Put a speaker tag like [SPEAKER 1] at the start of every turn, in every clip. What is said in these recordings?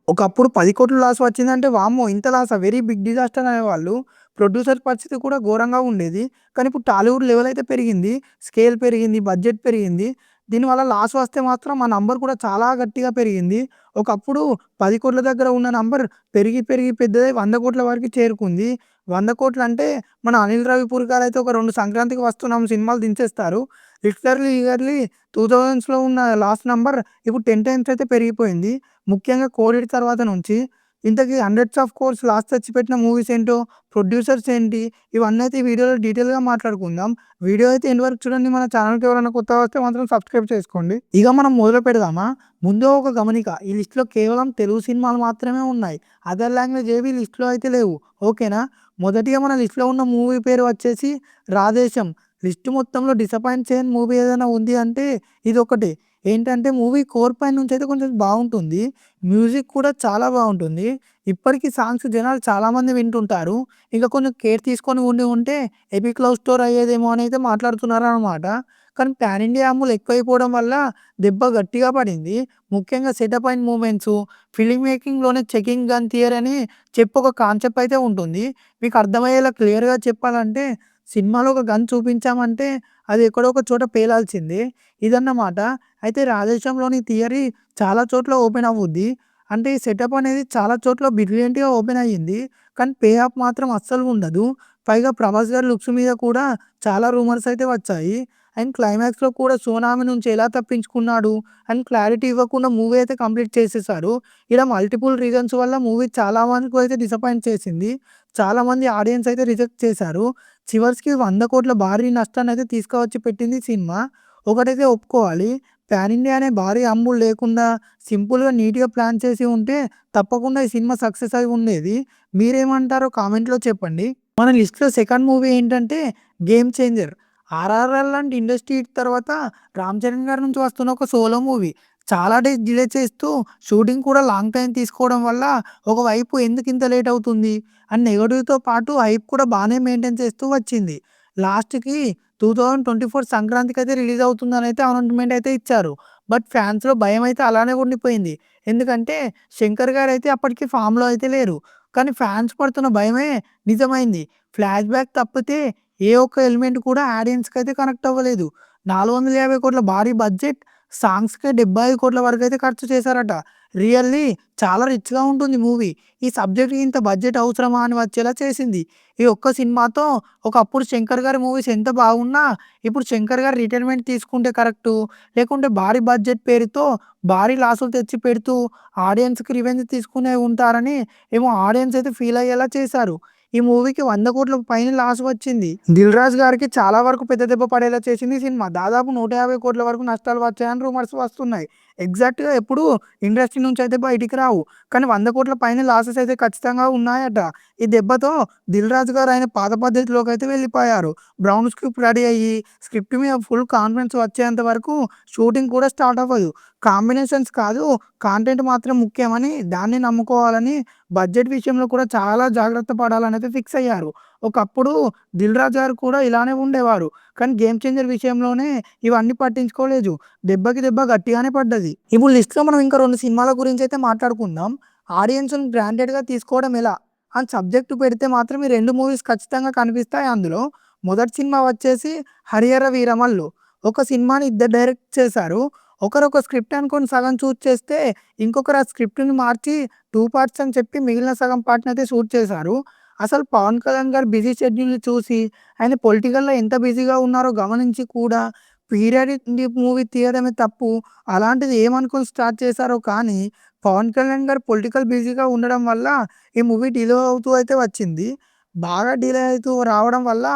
[SPEAKER 1] ఒకప్పుడు 10,00,00,000 లాస్ వచ్చిందంటే వామ్మో! ఇంత లాసా? వెరీ బిగ్ డిజాస్టర్ అనేవాళ్ళు. ప్రొడ్యూసర్ పరిస్థితి కూడా ఘోరంగా ఉండేది. కానీ ఇప్పుడు టాలీవుడ్ లెవెల్ అయితే పెరిగింది. స్కేల్ పెరిగింది. బడ్జెట్ పెరిగింది. దీనివల్ల లాస్ వస్తే మాత్రం ఆ నంబర్ కూడా చాలా గట్టిగా పెరిగింది. ఒకప్పుడు 10,00,00,000 దగ్గర ఉన్న నంబర్ పెరిగి, పెరిగి పెద్దదై 100,00,00,000 వరకు చేరుకుంది. 100,00,00,000 అంటే మన అనిల్ రావిపూర్ గారైతే ఒక 2 సంక్రాంతికి వస్తున్నాం సినిమాలు దించేస్తారు. ఇయర్లీ 2000స్‌లో ఉన్న లాస్ట్ నంబర్ ఇప్పుడు 10 టైమ్స్ అయితే పెరిగిపోయింది. ముఖ్యంగా కోవిడ్ తర్వాత నుంచి ఇంతకీ హండ్రెడ్స్ ఆఫ్ కోర్స్ లాస్ తెచ్చిపెట్టిన మూవీస్ ఏంటో, ప్రొడ్యూసర్స్ ఏంటి, ఇవన్నీ అయితే ఈ వీడియోలో డీటెయిల్‌గా మాట్లాడుకుందాం. వీడియో అయితే ఎండ్ వరకు చూడండి. మన ఛానల్‌కి ఎవరైనా కొత్తగా వస్తే మాత్రం సబ్స్క్రైబ్ చేసుకోండి. ఇక మనం మొదలు పెడదామా? ముందు ఒక గమనిక. ఈ లిస్ట్‌లో కేవలం తెలుగు సినిమాలు మాత్రమే ఉన్నాయి. అదర్ లాంగ్వేజ్ ఏవి లిస్ట్‌లో అయితే లేవు. ఓకేనా? మొదటిగా మన లిస్ట్‌లో ఉన్న మూవీ పేరు వచ్చేసి 'రాధేశం'. లిస్ట్ మొత్తంలో డిసప్పాయింట్ చేయని మూవీ ఏదైనా ఉంది అంటే ఇదొక్కటే. ఏంటంటే మూవీ కోర్ పై నుంచి అయితే కొంచెం బావుంటుంది. మ్యూజిక్ కూడా చాలా బావుంటుంది. ఇప్పటికి సాంగ్స్ జనాలు చాలామంది వింటుంటారు. ఇంకా కొంచెం కేర్ తీసుకొని ఉంటే ఎపిక్ లవ్ స్టోరీ అయ్యేదేమో అని అయితే మాట్లాడుతున్నారనమాట. కానీ పాన్ ఇండియా అమ్ములు ఎక్కువైపోవడం వల్ల దెబ్బ గట్టిగా పడింది. ముఖ్యంగా సెటప్ అండ్ మూవ్‌మెంట్సు, ఫిల్మ్ మేకింగ్‌లోనే చెకింగ్ గన్ థియరీ అని చెప్పి ఒక కాన్సెప్ట్ అయితే ఉంటుంది. మీకు అర్థమయ్యేలా క్లియర్‌గా చెప్పాలంటే సినిమాలో ఒక గన్ చూపించామంటే అది ఎక్కడో ఒక చోట పేలాల్సిందే. ఇదన్నమాట. అయితే 'రాధేశంలోని' థియరీ చాలా చోట్ల ఓపెన్ అవ్వుద్ది. అంటే ఈ సెటప్ అనేది చాలా చోట్ల బ్రిలియంట్‌గా ఓపెన్ అయ్యింది. కానీ పే ఆఫ్ మాత్రం అస్సలు ఉండదు. పైగా 'ప్రభాస్' గారి లుక్స్ మీద కూడా చాలా రూమర్స్ అయితే వచ్చాయి. అండ్ క్లైమాక్స్‌లో కూడా సోనామి నుంచి ఎలా తప్పించుకున్నాడు అని క్లారిటీ ఇవ్వకుండా మూవీ అయితే కంప్లీట్ చేసేసారు. ఇలా మల్టిపుల్ రీజన్స్ వల్ల మూవీ చాలా వరకు అయితే డిసప్పాయింట్ చేసింది. చాలామంది ఆడియన్స్ అయితే రిజెక్ట్ చేశారు. చివరికి 100,00,00,000 భారీ నష్టాన్నయితే తీసుకువచ్చి పెట్టింది సినిమా. ఒకటైతే ఒప్పుకోవాలి. పాన్ ఇండియా అనే భారీ అమ్ముడు లేకుండా సింపుల్‌గా, నీట్‌గా ప్లాన్ చేసి ఉంటే తప్పకుండా ఈ సినిమా సక్సెస్ అయి ఉండేది. మీరేమంటారో కామెంట్‌లో చెప్పండి. మన లిస్ట్‌లో సెకండ్ మూవీ ఏంటంటే 'గేమ్ చేంజర్'. 'ఆర్ఆర్ఆర్' లాంటి ఇండస్ట్రీ హిట్ తర్వాత రామ్ చరణ్ గారి నుంచి వస్తున్న ఒక సోలో మూవీ. చాలా డేస్ డిలే చేస్తూ షూటింగ్ కూడా లాంగ్ టైమ్ తీసుకోవడం వల్ల ఒకవైపు ఎందుకింత లేట్ అవుతుంది అని నెగెటివ్‌తో పాటు హైప్ కూడా బానే మెయింటైన్ చేస్తూ వచ్చింది. లాస్ట్‌కి 2024 సంక్రాంతికైతే రిలీజ్ అవుతుందనైతే అనౌన్స్‌మెంట్ అయితే ఇచ్చారు. బట్ ఫ్యాన్స్‌లో భయమైతే అలానే ఉండిపోయింది. ఎందుకంటే శంకర్ గారైతే అప్పటికి ఫామ్‌లో అయితే లేరు. కానీ ఫ్యాన్స్ పడుతున్న భయమే నిజమైంది. ఫ్లాష్ బ్యాక్ తప్పితే ఏ ఒక్క ఎలిమెంట్ కూడా ఆడియన్స్‌కైతే కనెక్ట్ అవ్వలేదు. 450,00,00,000 భారీ బడ్జెట్ సాంగ్స్‌కే 75,00,00,000 వరకైతే ఖర్చు చేశారట. రియల్లీ చాలా రిచ్‌గా ఉంటుంది మూవీ. ఈ సబ్జెక్ట్‌కి ఇంత బడ్జెట్ అవసరమా అని వచ్చేలా చేసింది. ఈ ఒక్క సినిమాతో ఒకప్పుడు శంకర్ గారి మూవీస్ ఎంత బాగున్నా, ఇప్పుడు శంకర్ గారు రిటైర్మెంట్ తీసుకుంటే కరెక్టు, లేకుంటే భారీ బడ్జెట్ పేరుతో భారీ లాసులు తెచ్చిపెడుతూ ఆడియన్స్‌కి రివెంజ్ తీసుకునే ఉంటారని ఏమో ఆడియన్స్ అయితే ఫీల్ అయ్యేలా చేశారు. ఈ మూవీకి 100,00,00,000 పైన లాస్ వచ్చింది. 'దిల్ రాజు' గారికి చాలా వరకు పెద్ద దెబ్బ పడేలా చేసింది ఈ సినిమా. దాదాపు 150,00,00,000 వరకు నష్టాలు వచ్చాయని రూమర్స్ వస్తున్నాయి. ఎగ్జాక్ట్‌గా ఎప్పుడు ఇండస్ట్రీ నుంచి అయితే బయటికి రావు. కానీ 100,00,00,000 పైన లాసెస్ అయితే ఖచ్చితంగా ఉన్నాయట. ఈ దెబ్బతో 'దిల్ రాజు' గారు ఆయన పాత పద్ధతిలోకైతే వెళ్ళిపోయారు. బ్రౌన్ స్క్రిప్ట్ రెడీ అయ్యి, స్క్రిప్ట్ మీద ఫుల్ కాన్ఫిడెన్స్ వచ్చేంత వరకు షూటింగ్ కూడా స్టార్ట్ అవ్వదు. కాంబినేషన్స్ కాదు, కాంటెంట్ మాత్రం ముఖ్యమని, దాన్ని నమ్ముకోవాలని బడ్జెట్ విషయంలో కూడా చాలా జాగ్రత్త పడాలనైతే ఫిక్స్ అయ్యారు. ఒకప్పుడు 'దిల్ రాజు' గారు కూడా ఇలానే ఉండేవారు. కానీ 'గేమ్ చేంజర్' విషయంలోనే ఇవన్నీ పట్టించుకోలేదు. దెబ్బకి దెబ్బ గట్టిగానే పడ్డది. ఇప్పుడు లిస్ట్‌లో మనం ఇంకా 2 సినిమాల గురించైతే మాట్లాడుకుందాం. ఆడియన్స్‌ని గ్రాంటెడ్‌గా తీసుకోవడం ఎలా అని సబ్జెక్ట్ పెడితే మాత్రం ఈ 2 మూవీస్ ఖచ్చితంగా కనిపిస్తాయి అందులో. మొదటి సినిమా వచ్చేసి 'హరిహర వీరమల్లు'. ఒక సినిమాని ఇద్దరు డైరెక్ట్ చేశారు. ఒకరు ఒక స్క్రిప్ట్ అనుకోని సగం చూజ్ చేస్తే, ఇంకొకరు ఆ స్క్రిప్ట్‌ని మార్చి 2 పార్ట్స్ అని చెప్పి మిగిలిన సగం పార్ట్‌నయితే షూట్ చేశారు. అసలు పవన్ కళ్యాణ్ గారి బిజీ షెడ్యూల్‌ని చూసి, ఆయన పొలిటికల్‌లో ఎంత బిజీగా ఉన్నారో గమనించి కూడా పీరియాడిక్ మూవీ తీయడమే తప్పు. అలాంటిది ఏమనుకోని స్టార్ట్ చేశారో కానీ, పవన్ కళ్యాణ్ గారు పొలిటికల్ బిజీగా ఉండడం వల్ల ఈ మూవీ డిలే అవుతూ అయితే వచ్చింది. బాగా డిలే అవుతూ రావడం వల్ల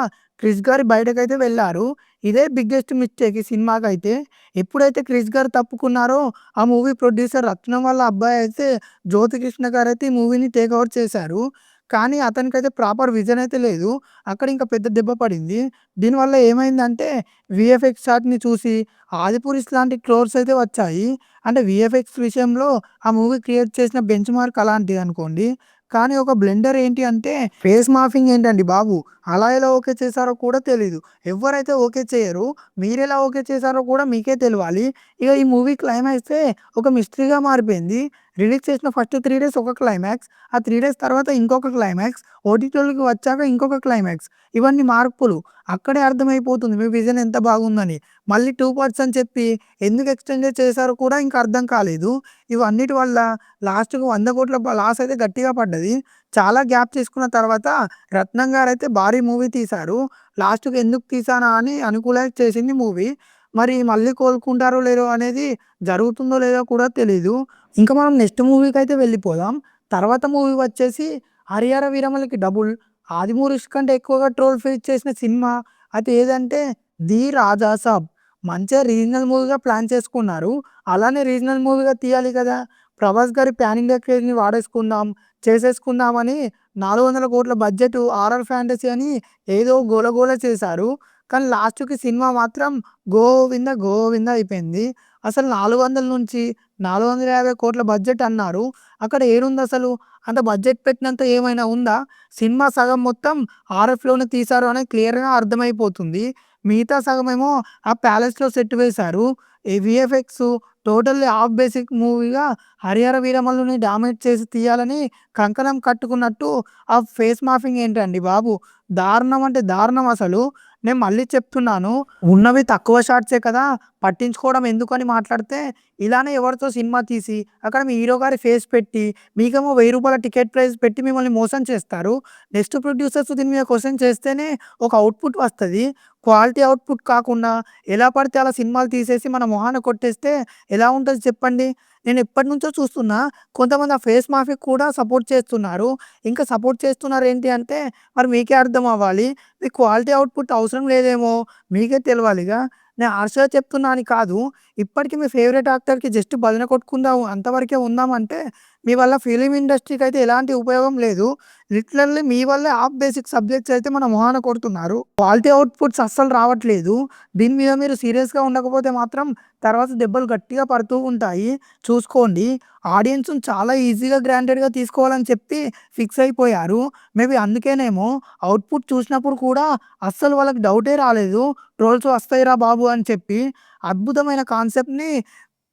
[SPEAKER 1] క్రిష్ గారు బయటకైతే వెళ్లారు. ఇదే బిగ్గెస్ట్ మిస్టేక్ ఈ సినిమాకైతే. ఎప్పుడైతే క్రిష్ గారు తప్పుకున్నారో, ఆ మూవీ ప్రొడ్యూసర్ రత్నం వాళ్ళ అబ్బాయి అయితే జ్యోతికృష్ణ గారైతే ఈ మూవీని టేక్ ఓవర్ చేశారు. కానీ అతనికైతే ప్రాపర్ విజన్ అయితే లేదు. అక్కడ ఇంకా పెద్ద దెబ్బ పడింది. దీనివల్ల ఏమైందంటే వీఎఫ్ఎక్స్ షాట్‌ని చూసి 'ఆదిపురుష్' లాంటి ట్రోల్స్ అయితే వచ్చాయి. అంటే వీఎఫ్ఎక్స్ విషయంలో ఆ మూవీ క్రియేట్ చేసిన బెంచ్ మార్క్ అలాంటిదనుకోండి. కానీ ఒక బ్లెండర్ ఏంటి అంటే ఫేస్ మాఫింగ్ ఏంటండి బాబు! అలా ఎలా ఓకే చేశారో కూడా తెలీదు. ఎవ్వరైతే ఓకే చేయరో, మీరెలా ఓకే చేశారో కూడా మీకే తెలవాలి. ఇక ఈ మూవీ క్లైమాక్సే ఒక మిస్టరీగా మారిపోయింది. రిలీజ్ చేసిన ఫస్ట్ 3 డేస్ ఒక క్లైమాక్స్. ఆ 3 డేస్ తర్వాత ఇంకొక క్లైమాక్స్. ఓటీటీలోకి వచ్చాక ఇంకొక క్లైమాక్స్. ఇవన్నీ మార్పులు. అక్కడే అర్థమైపోతుంది మీ విజన్ ఎంత బాగుందని. మళ్ళీ 2 పార్ట్స్ అని చెప్పి ఎందుకు ఎక్స్‌టెండెడ్ చేశారో కూడా ఇంకా అర్థం కాలేదు. ఇవన్నిటి వల్ల లాస్ట్‌కి 100,00,00,000 లాస్ అయితే గట్టిగా పడ్డది. చాలా గ్యాప్ తీసుకున్న తర్వాత 'రత్నం' గారైతే భారీ మూవీ తీశారు. లాస్ట్‌కి ఎందుకు తీశానా అని అనుకూలైజ్ చేసింది మూవీ. మరి మళ్ళీ కోలుకుంటారో లేదో అనేది జరుగుతుందో లేదో కూడా తెలీదు. ఇంకా మనం నెక్స్ట్ మూవీకైతే వెళ్ళిపోదాం. తర్వాత మూవీ వచ్చేసి 'హరిహర వీరమలకి డబుల్'. 'ఆదిపురుష్' కంటే ఎక్కువగా ట్రోల్ ఫేస్ చేసిన సినిమా అయితే ఏదంటే 'ది రాజా సాబ్'. మంచిగా రీజనల్ మూవీగా ప్లాన్ చేసుకున్నారు. అలానే రీజనల్ మూవీగా తీయాలి కదా! 'ప్రభాస్' గారి పాన్ ఇండియా క్రేజ్‌ని వాడేసుకుందాం, చేసేసుకుందామని 400,00,00,000 బడ్జెట్ హారర్ ఫ్యాంటసీ అని ఏదో గోల చేశారు. కానీ లాస్ట్‌కి సినిమా మాత్రం గోవింద గోవింద అయిపోయింది. అసలు 400-450,00,00,000 బడ్జెట్ అన్నారు. అక్కడ ఏడుందసలు? అంత బడ్జెట్ పెట్టినంత ఏమైనా ఉందా? సినిమా సగం మొత్తం ఆర్ఎఫ్‌లోనే తీశారు అనేది క్లియర్‌గా అర్థమైపోతుంది. మిగతా సగమేమో ఆ ప్యాలెస్‌లో సెట్ వేశారు. ఈ వీఎఫ్ఎక్స్ టోటల్లీ హాఫ్ బేసిక్ మూవీగా 'హరిహర వీరమల్లు'ని డామినేట్ చేసి తీయాలని కంకణం కట్టుకున్నట్టు ఆ ఫేస్ మాఫింగ్ ఏంటండి బాబు! దారుణం అంటే దారుణం అసలు. నేను మళ్ళీ చెప్తున్నాను. ఉన్నవి తక్కువ షాట్సే కదా! పట్టించుకోవడం ఎందుకని మాట్లాడితే, ఇలానే ఎవరితో సినిమా తీసి, అక్కడ మీ హీరో గారి ఫేస్ పెట్టి, మీకేమో రూ. 1000 టికెట్ ప్రైస్ పెట్టి మిమ్మల్ని మోసం చేస్తారు. నెక్స్ట్ ప్రొడ్యూసర్స్ దీని మీద క్వెషన్ చేస్తేనే ఒక అవుట్‌పుట్ వస్తది. క్వాలిటీ అవుట్‌పుట్ కాకుండా ఎలా పడితే అలా సినిమాలు తీసేసి మన మొహాన కొట్టేస్తే ఎలా ఉంటది చెప్పండి? నేను ఎప్పటినుంచో చూస్తున్నా. కొంతమంది ఆ ఫేస్ మాఫియాకి కూడా సపోర్ట్ చేస్తున్నారు. ఇంకా సపోర్ట్ చేస్తున్నారేంటి అంటే, మరి మీకే అర్థం అవ్వాలి. మీకు క్వాలిటీ అవుట్‌పుట్ అవసరం లేదేమో! మీకే తెలవాలిగా. నేను హార్ష్‌గా చెప్తున్నా అని కాదు. ఇప్పటికి మీ ఫేవరెట్ యాక్టర్‌కి జస్ట్ భజన కొట్టుకుందాం అంతవరకే ఉందామంటే, మీ వల్ల ఫిల్మ్ ఇండస్ట్రీకైతే ఎలాంటి ఉపయోగం లేదు. లిటరల్లీ మీ వల్లే హాఫ్ బేసిక్ సబ్జెక్ట్స్ అయితే మన మొహాన కొడుతున్నారు. క్వాలిటీ అవుట్‌పుట్స్ అస్సలు రావట్లేదు. దీని మీద మీరు సీరియస్‌గా ఉండకపోతే మాత్రం తర్వాత దెబ్బలు గట్టిగా పడుతూ ఉంటాయి. చూసుకోండి. ఆడియన్స్‌ని చాలా ఈజీగా గ్రాంటెడ్‌గా తీసుకోవాలని చెప్పి ఫిక్స్ అయిపోయారు. మేబీ అందుకేనేమో అవుట్‌పుట్ చూసినప్పుడు కూడా అస్సలు వాళ్ళకి డౌటే రాలేదు. ట్రోల్స్ వస్తాయిరా బాబు అని చెప్పి. అద్భుతమైన కాన్సెప్ట్‌ని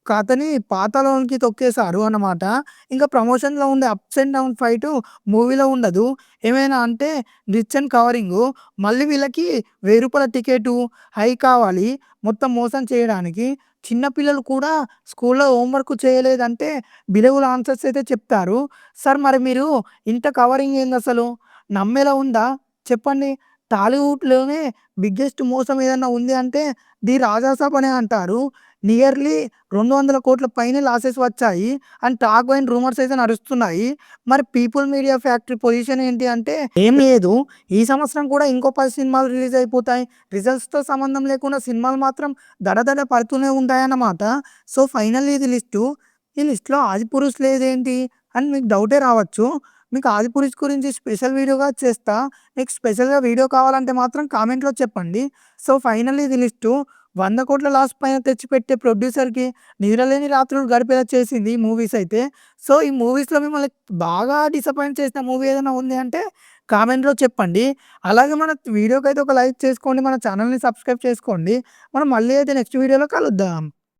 [SPEAKER 1] కథని పాతాళంలోకి తొక్కేశారు అన్నమాట. ఇంకా ప్రమోషన్‌లో ఉండే అప్స్ అండ్ డౌన్ ఫైటు మూవీలో ఉండదు. ఏమైనా అంటే రిచ్ అండ్ కవరింగు. మళ్ళీ వీళ్ళకి రూ. 1000 టికెటు హై కావాలి మొత్తం మోసం చేయడానికి. చిన్న పిల్లలు కూడా స్కూల్‌లో హోంవర్క్ చేయలేదంటే బిలవల్ ఆన్సర్స్ అయితే చెప్తారు. సార్ మరి మీరు ఇంత కవరింగ్ ఏందసలు? నమ్మేలా ఉందా? చెప్పండి. టాలీవుడ్‌లోనే బిగ్గెస్ట్ మోసం ఏదన్నా ఉంది అంటే 'ది రాజా సాబ్' అనే అంటారు. నియర్లీ 200,00,00,000 పైనే లాసెస్ వచ్చాయి. అండ్ టాక్ అండ్ రూమర్స్ అయితే నడుస్తున్నాయి. మరి పీపుల్ మీడియా ఫ్యాక్టరీ పొజిషన్ ఏంటి అంటే ఏం లేదు. ఈ సంవత్సరం కూడా ఇంకో 10 సినిమాలు రిలీజ్ అయిపోతాయి. రిజల్ట్స్‌తో సంబంధం లేకుండా సినిమాలు మాత్రం దడ పడుతూనే ఉంటాయన్నమాట. సో, ఫైనల్లీ ఇది లిస్టు. ఈ లిస్ట్‌లో 'ఆదిపురుష్' లేదేంటి అని మీకు డౌటే రావచ్చు. మీకు 'ఆదిపురుష్' గురించి స్పెషల్ వీడియోగా చేస్తా. మీకు స్పెషల్‌గా వీడియో కావాలంటే మాత్రం కామెంట్‌లో చెప్పండి. సో, ఫైనల్లీ ఇది లిస్టు. 100,00,00,000 లాస్ పైన తెచ్చిపెట్టే ప్రొడ్యూసర్‌కి నిద్రలేని రాత్రులు గడిపేలా చేసింది ఈ మూవీస్ అయితే. సో, ఈ మూవీస్‌లో మిమ్మల్ని బాగా డిసప్పాయింట్ చేసిన మూవీ ఏదైనా ఉంది అంటే కామెంట్‌లో చెప్పండి. అలాగే మన వీడియోకైతే ఒక లైక్ చేసుకోండి. మన ఛానెల్‌ని సబ్స్క్రైబ్ చేసుకోండి. మనం మళ్ళీ అయితే నెక్స్ట్ వీడియోలో కలుద్దాం.